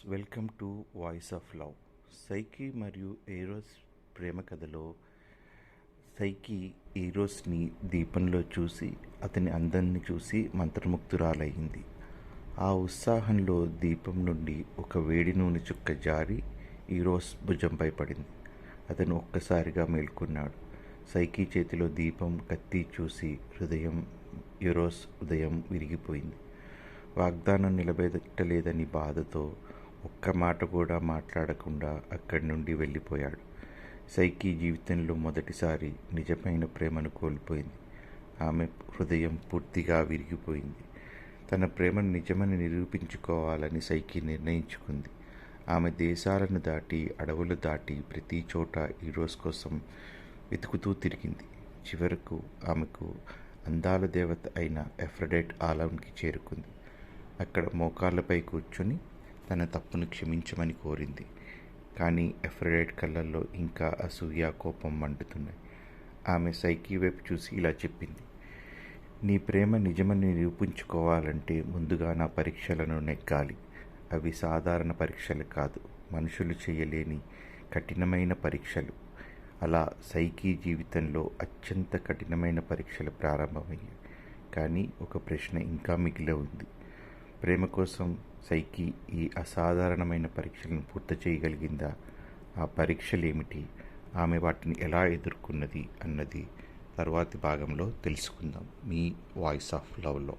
Welcome to voice of love. Psyche మరియు Eros ప్రేమ కథలో సైకి ఈరోస్ని దీపంలో చూసి అతని అందాన్ని చూసి మంత్రముగ్ధురాలయ్యింది. ఆ ఉత్సాహంలో దీపం నుండి ఒక వేడి నూనె చుక్క జారి ఈరోస్ భుజంపై పడింది. అతను ఒక్కసారిగా మేల్కొన్నాడు. సైకి చేతిలో దీపం కత్తి చూసి ఈరోస్ ఉదయం విరిగిపోయింది. వాగ్దానం నిలబెట్టలేదని బాధతో ఒక్క మాట కూడా మాట్లాడకుండా అక్కడి నుండి వెళ్ళిపోయాడు. సైకి జీవితంలో మొదటిసారి నిజమైన ప్రేమను కోల్పోయింది. ఆమె హృదయం పూర్తిగా విరిగిపోయింది. తన ప్రేమను నిజమని నిరూపించుకోవాలని సైకి నిర్ణయించుకుంది. ఆమె దేశాలను దాటి అడవులు దాటి ప్రతి చోట ఈరోస్ కోసం వెతుకుతూ తిరిగింది. చివరకు ఆమెకు అందాల దేవత అయిన ఎఫ్రడైట్ ఆలయంకి చేరుకుంది. అక్కడ మోకాళ్ళపై కూర్చుని తన తప్పును క్షమించమని కోరింది. కానీ ఎఫ్రడైట్ కళ్ళల్లో ఇంకా అసూయ కోపం మండుతున్నాయి. ఆమె సైకి వైపు చూసి ఇలా చెప్పింది: నీ ప్రేమ నిజమని నిరూపించుకోవాలంటే ముందుగా నా పరీక్షలను నెగ్గాలి. అవి సాధారణ పరీక్షలు కాదు, మనుషులు చేయలేని కఠినమైన పరీక్షలు. అలా సైకి జీవితంలో అత్యంత కఠినమైన పరీక్షలు ప్రారంభమయ్యాయి. కానీ ఒక ప్రశ్న ఇంకా మిగిలి ఉంది. ప్రేమ కోసం సైకి ఈ అసాధారణమైన పరీక్షలను పూర్తి చేయగలిగిందా? ఆ పరీక్షలేమిటి? ఆమె వాటిని ఎలా ఎదుర్కొన్నది అన్నది తరువాతి భాగంలో తెలుసుకుందాం మీ వాయిస్ ఆఫ్ లవ్లో.